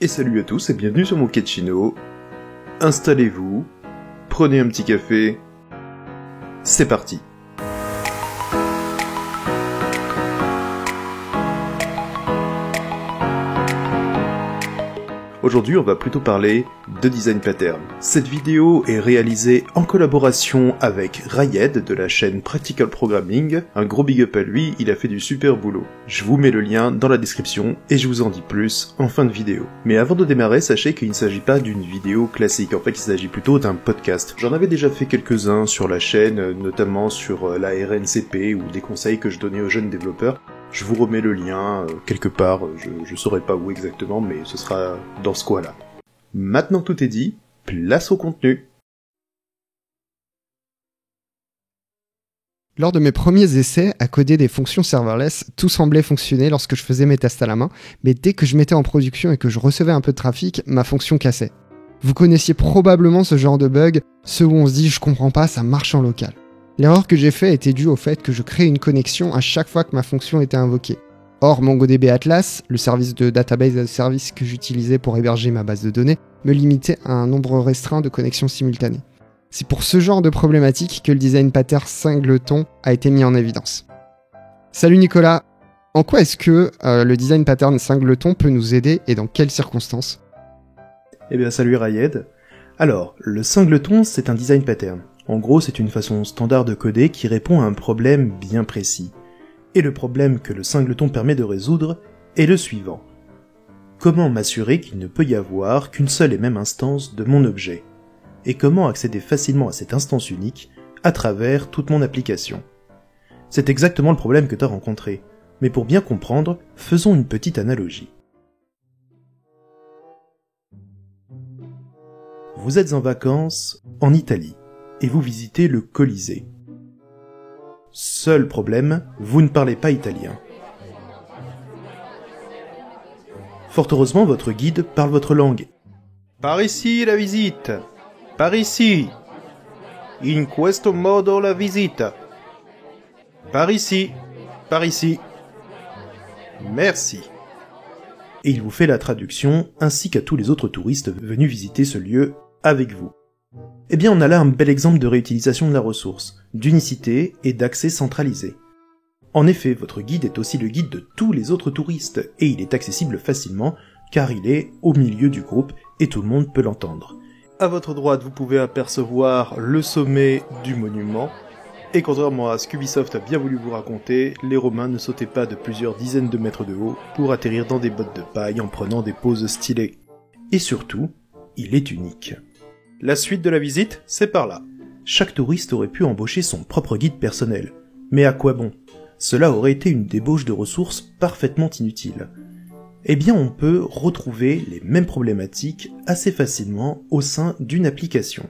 Et salut à tous et bienvenue sur mon Ketchino. Installez-vous, prenez un petit café, c'est parti. Aujourd'hui, on va plutôt parler de design pattern. Cette vidéo est réalisée en collaboration avec Rayed de la chaîne Practical Programming. Un gros big up à lui, il a fait du super boulot. Je vous mets le lien dans la description et je vous en dis plus en fin de vidéo. Mais avant de démarrer, sachez qu'il ne s'agit pas d'une vidéo classique. En fait, il s'agit plutôt d'un podcast. J'en avais déjà fait quelques-uns sur la chaîne, notamment sur la RNCP ou des conseils que je donnais aux jeunes développeurs. Je vous remets le lien quelque part, je saurais pas où exactement, mais ce sera dans ce coin-là. Maintenant que tout est dit, place au contenu. Lors de mes premiers essais à coder des fonctions serverless, tout semblait fonctionner lorsque je faisais mes tests à la main, mais dès que je mettais en production et que je recevais un peu de trafic, ma fonction cassait. Vous connaissiez probablement ce genre de bug, ceux où on se dit « je comprends pas, ça marche en local ». L'erreur que j'ai faite était due au fait que je créais une connexion à chaque fois que ma fonction était invoquée. Or, MongoDB Atlas, le service de database as a service que j'utilisais pour héberger ma base de données, me limitait à un nombre restreint de connexions simultanées. C'est pour ce genre de problématique que le design pattern singleton a été mis en évidence. Salut Nicolas, en quoi est-ce que le design pattern singleton peut nous aider et dans quelles circonstances ? Eh bien salut Rayed. Alors, le singleton c'est un design pattern. En gros, c'est une façon standard de coder qui répond à un problème bien précis. Et le problème que le singleton permet de résoudre est le suivant. Comment m'assurer qu'il ne peut y avoir qu'une seule et même instance de mon objet ? Et comment accéder facilement à cette instance unique à travers toute mon application ? C'est exactement le problème que tu as rencontré. Mais pour bien comprendre, faisons une petite analogie. Vous êtes en vacances en Italie. Et vous visitez le Colisée. Seul problème, vous ne parlez pas italien. Fort heureusement, votre guide parle votre langue. Par ici la visite. Par ici. In questo modo la visita. Par ici. Par ici. Merci. Et il vous fait la traduction, ainsi qu'à tous les autres touristes venus visiter ce lieu avec vous. Eh bien, on a là un bel exemple de réutilisation de la ressource, d'unicité et d'accès centralisé. En effet, votre guide est aussi le guide de tous les autres touristes, et il est accessible facilement, car il est au milieu du groupe, et tout le monde peut l'entendre. À votre droite, vous pouvez apercevoir le sommet du monument, et contrairement à ce qu'Ubisoft a bien voulu vous raconter, les Romains ne sautaient pas de plusieurs dizaines de mètres de haut pour atterrir dans des bottes de paille en prenant des poses stylées. Et surtout, il est unique. La suite de la visite, c'est par là. Chaque touriste aurait pu embaucher son propre guide personnel. Mais à quoi bon ? Cela aurait été une débauche de ressources parfaitement inutile. Eh bien, on peut retrouver les mêmes problématiques assez facilement au sein d'une application.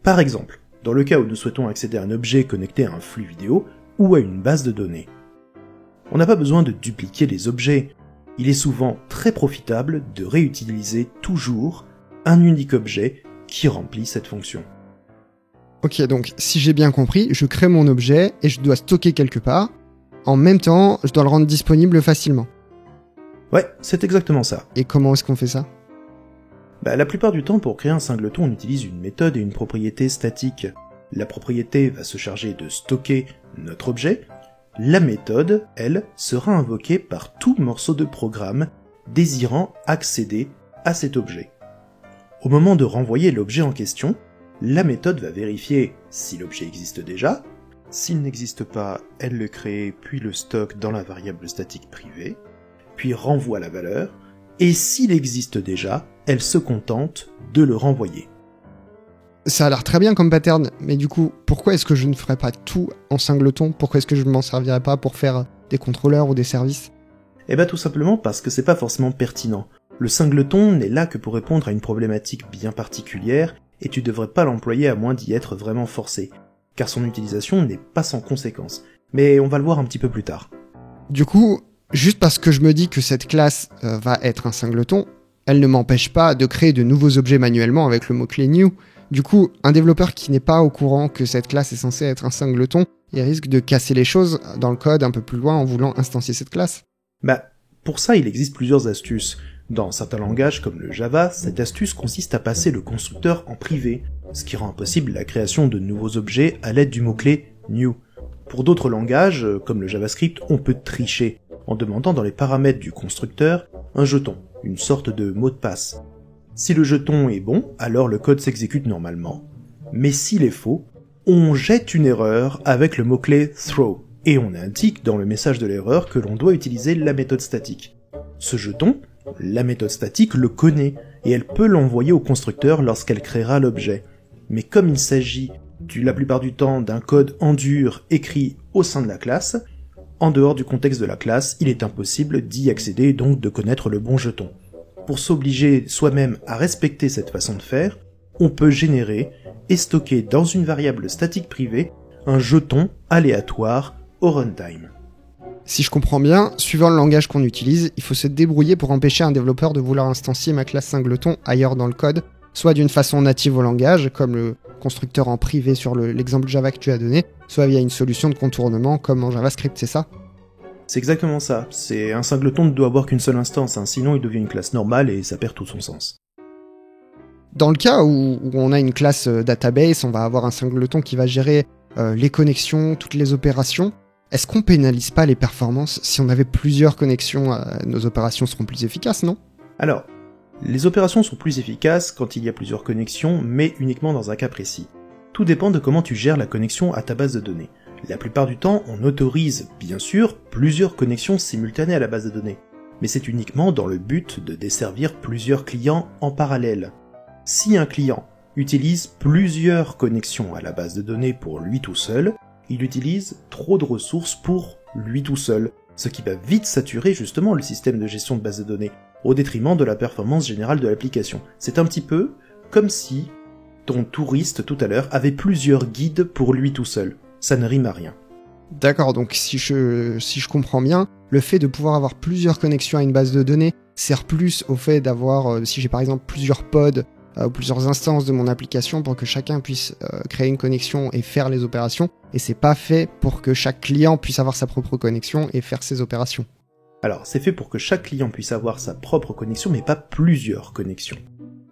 Par exemple, dans le cas où nous souhaitons accéder à un objet connecté à un flux vidéo ou à une base de données. On n'a pas besoin de dupliquer les objets. Il est souvent très profitable de réutiliser toujours un unique objet qui remplit cette fonction. Ok, donc si j'ai bien compris, je crée mon objet et je dois stocker quelque part. En même temps, je dois le rendre disponible facilement. Ouais, c'est exactement ça. Et comment est-ce qu'on fait ça ? La plupart du temps, pour créer un singleton, on utilise une méthode et une propriété statique. La propriété va se charger de stocker notre objet. La méthode, elle, sera invoquée par tout morceau de programme désirant accéder à cet objet. Au moment de renvoyer l'objet en question, la méthode va vérifier si l'objet existe déjà. S'il n'existe pas, elle le crée puis le stocke dans la variable statique privée, puis renvoie la valeur, et s'il existe déjà, elle se contente de le renvoyer. Ça a l'air très bien comme pattern, mais du coup, pourquoi est-ce que je ne ferais pas tout en singleton ? Pourquoi est-ce que je ne m'en servirais pas pour faire des contrôleurs ou des services ? Eh bien tout simplement parce que c'est pas forcément pertinent. Le singleton n'est là que pour répondre à une problématique bien particulière, et tu devrais pas l'employer à moins d'y être vraiment forcé, car son utilisation n'est pas sans conséquence. Mais on va le voir un petit peu plus tard. Du coup, juste parce que je me dis que cette classe va être un singleton, elle ne m'empêche pas de créer de nouveaux objets manuellement avec le mot-clé new. Du coup, un développeur qui n'est pas au courant que cette classe est censée être un singleton, il risque de casser les choses dans le code un peu plus loin en voulant instancier cette classe. Pour ça, il existe plusieurs astuces. Dans certains langages comme le Java, cette astuce consiste à passer le constructeur en privé, ce qui rend impossible la création de nouveaux objets à l'aide du mot-clé new. Pour d'autres langages, comme le JavaScript, on peut tricher, en demandant dans les paramètres du constructeur un jeton, une sorte de mot de passe. Si le jeton est bon, alors le code s'exécute normalement. Mais s'il est faux, on jette une erreur avec le mot-clé throw, et on indique dans le message de l'erreur que l'on doit utiliser la méthode statique. Ce jeton, la méthode statique le connaît, et elle peut l'envoyer au constructeur lorsqu'elle créera l'objet. Mais comme il s'agit la plupart du temps d'un code en dur écrit au sein de la classe, en dehors du contexte de la classe, il est impossible d'y accéder et donc de connaître le bon jeton. Pour s'obliger soi-même à respecter cette façon de faire, on peut générer et stocker dans une variable statique privée un jeton aléatoire au runtime. Si je comprends bien, suivant le langage qu'on utilise, il faut se débrouiller pour empêcher un développeur de vouloir instancier ma classe singleton ailleurs dans le code, soit d'une façon native au langage, comme le constructeur en privé sur l'exemple Java que tu as donné, soit via une solution de contournement comme en JavaScript, c'est ça ? C'est exactement ça. Un singleton ne doit avoir qu'une seule instance, sinon il devient une classe normale et ça perd tout son sens. Dans le cas où on a une classe database, on va avoir un singleton qui va gérer les connexions, toutes les opérations. Est-ce qu'on pénalise pas les performances si on avait plusieurs connexions nos opérations seront plus efficaces, non ? Alors, les opérations sont plus efficaces quand il y a plusieurs connexions, mais uniquement dans un cas précis. Tout dépend de comment tu gères la connexion à ta base de données. La plupart du temps, on autorise, bien sûr, plusieurs connexions simultanées à la base de données, mais c'est uniquement dans le but de desservir plusieurs clients en parallèle. Si un client utilise plusieurs connexions à la base de données pour lui tout seul, il utilise trop de ressources pour lui tout seul, ce qui va vite saturer justement le système de gestion de base de données, au détriment de la performance générale de l'application. C'est un petit peu comme si ton touriste tout à l'heure avait plusieurs guides pour lui tout seul. Ça ne rime à rien. D'accord, donc si je comprends bien, le fait de pouvoir avoir plusieurs connexions à une base de données sert plus au fait d'avoir, si j'ai par exemple plusieurs pods, plusieurs instances de mon application pour que chacun puisse créer une connexion et faire les opérations, et c'est pas fait pour que chaque client puisse avoir sa propre connexion et faire ses opérations. Alors, c'est fait pour que chaque client puisse avoir sa propre connexion, mais pas plusieurs connexions.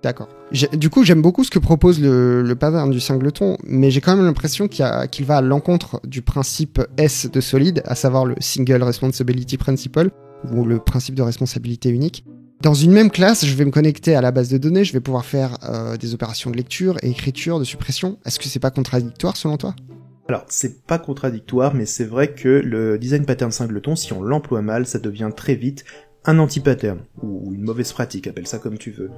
D'accord. Du coup, j'aime beaucoup ce que propose le pattern du singleton, mais j'ai quand même l'impression qu'il va à l'encontre du principe S de Solid, à savoir le Single Responsibility Principle, ou le principe de responsabilité unique. Dans une même classe, je vais me connecter à la base de données, je vais pouvoir faire des opérations de lecture et écriture, de suppression. Est-ce que c'est pas contradictoire selon toi ? Alors, c'est pas contradictoire, mais c'est vrai que le design pattern singleton, si on l'emploie mal, ça devient très vite un anti-pattern, ou une mauvaise pratique, appelle ça comme tu veux.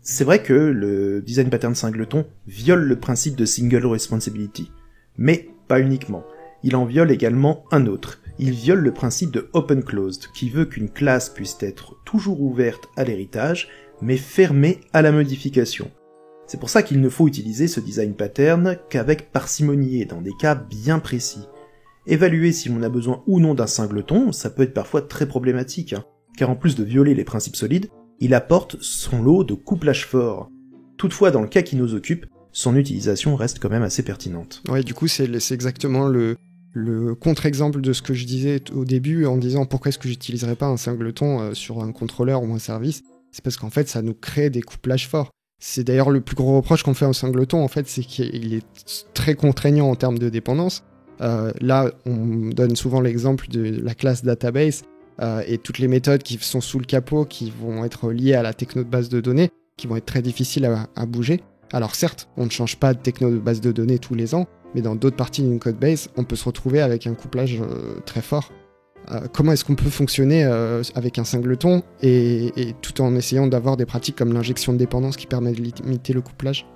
C'est vrai que le design pattern singleton viole le principe de single responsibility, mais pas uniquement. Il en viole également un autre. Il viole le principe de open closed, qui veut qu'une classe puisse être toujours ouverte à l'héritage, mais fermée à la modification. C'est pour ça qu'il ne faut utiliser ce design pattern qu'avec parcimonie et dans des cas bien précis. Évaluer si l'on a besoin ou non d'un singleton, ça peut être parfois très problématique, car en plus de violer les principes solides, il apporte son lot de couplage fort. Toutefois, dans le cas qui nous occupe, son utilisation reste quand même assez pertinente. Ouais, du coup, c'est exactement le contre-exemple de ce que je disais au début en disant pourquoi est-ce que j'utiliserais pas un singleton sur un contrôleur ou un service. C'est parce qu'en fait, ça nous crée des couplages forts. C'est d'ailleurs le plus gros reproche qu'on fait au singleton, en fait, c'est qu'il est très contraignant en termes de dépendance. Là, on donne souvent l'exemple de la classe database, et toutes les méthodes qui sont sous le capot, qui vont être liées à la techno de base de données, qui vont être très difficiles à bouger. Alors certes, on ne change pas de techno de base de données tous les ans, mais dans d'autres parties d'une codebase, on peut se retrouver avec un couplage très fort. Comment est-ce qu'on peut fonctionner avec un singleton et tout en essayant d'avoir des pratiques comme l'injection de dépendance qui permet de limiter le couplage ?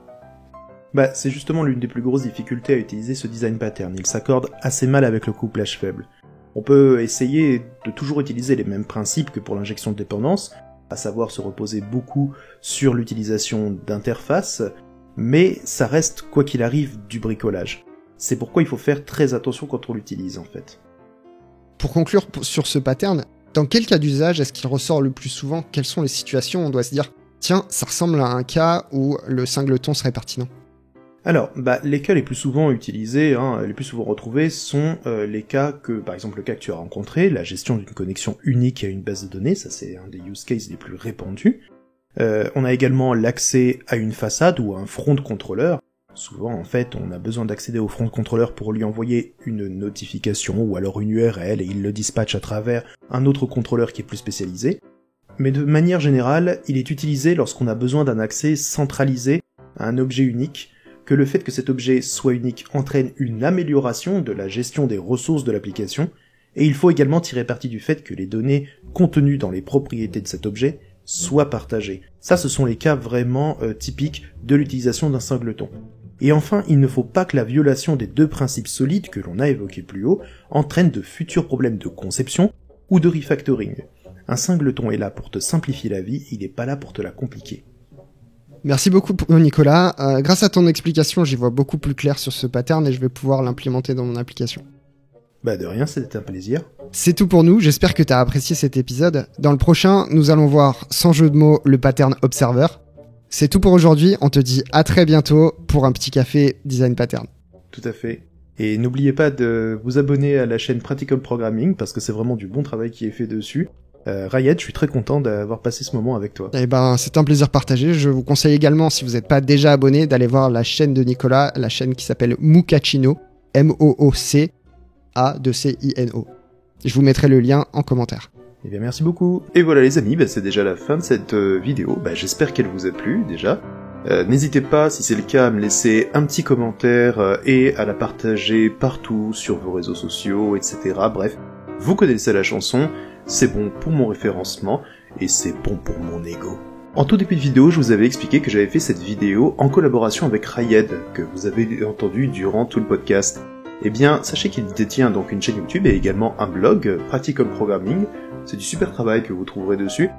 C'est justement l'une des plus grosses difficultés à utiliser ce design pattern. Il s'accorde assez mal avec le couplage faible. On peut essayer de toujours utiliser les mêmes principes que pour l'injection de dépendance, à savoir se reposer beaucoup sur l'utilisation d'interfaces, mais ça reste, quoi qu'il arrive, du bricolage. C'est pourquoi il faut faire très attention quand on l'utilise, en fait. Pour conclure sur ce pattern, dans quel cas d'usage est-ce qu'il ressort le plus souvent ? Quelles sont les situations où on doit se dire « Tiens, ça ressemble à un cas où le singleton serait pertinent ». Alors, les cas les plus souvent utilisés, les plus souvent retrouvés, sont les cas que, par exemple, le cas que tu as rencontré, la gestion d'une connexion unique à une base de données, ça c'est un des use cases les plus répandus. On a également l'accès à une façade ou à un front controller. Souvent, en fait, on a besoin d'accéder au front controller pour lui envoyer une notification ou alors une URL et il le dispatche à travers un autre contrôleur qui est plus spécialisé. Mais de manière générale, il est utilisé lorsqu'on a besoin d'un accès centralisé à un objet unique, que le fait que cet objet soit unique entraîne une amélioration de la gestion des ressources de l'application, et il faut également tirer parti du fait que les données contenues dans les propriétés de cet objet soient partagées. Ça, ce sont les cas vraiment typiques de l'utilisation d'un singleton. Et enfin, il ne faut pas que la violation des deux principes solides que l'on a évoqués plus haut entraîne de futurs problèmes de conception ou de refactoring. Un singleton est là pour te simplifier la vie, il n'est pas là pour te la compliquer. Merci beaucoup Nicolas. Grâce à ton explication, j'y vois beaucoup plus clair sur ce pattern et je vais pouvoir l'implémenter dans mon application. De rien, c'était un plaisir. C'est tout pour nous, j'espère que tu as apprécié cet épisode. Dans le prochain, nous allons voir, sans jeu de mots, le pattern observer. C'est tout pour aujourd'hui, on te dit à très bientôt pour un petit café Design Pattern. Tout à fait. Et n'oubliez pas de vous abonner à la chaîne Practical Programming, parce que c'est vraiment du bon travail qui est fait dessus. Rayed, je suis très content d'avoir passé ce moment avec toi. C'est un plaisir partagé. Je vous conseille également, si vous n'êtes pas déjà abonné, d'aller voir la chaîne de Nicolas, la chaîne qui s'appelle Moocacino, M-O-O-C-A-C-I-N-O. Je vous mettrai le lien en commentaire. Eh bien merci beaucoup. Et voilà les amis, c'est déjà la fin de cette vidéo. J'espère qu'elle vous a plu déjà. N'hésitez pas, si c'est le cas, à me laisser un petit commentaire et à la partager partout sur vos réseaux sociaux, etc. Bref, vous connaissez la chanson, c'est bon pour mon référencement et c'est bon pour mon ego. En tout début de vidéo, je vous avais expliqué que j'avais fait cette vidéo en collaboration avec Rayed, que vous avez entendu durant tout le podcast. Eh bien, sachez qu'il détient donc une chaîne YouTube et également un blog, Practical Programming. C'est du super travail que vous trouverez dessus.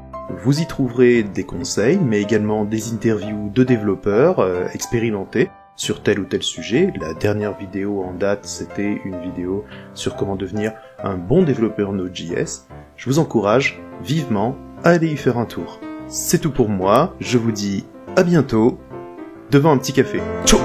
Vous y trouverez des conseils, mais également des interviews de développeurs expérimentés sur tel ou tel sujet. La dernière vidéo en date, c'était une vidéo sur comment devenir un bon développeur Node.js. Je vous encourage vivement à aller y faire un tour. C'est tout pour moi, je vous dis à bientôt devant un petit café. Ciao.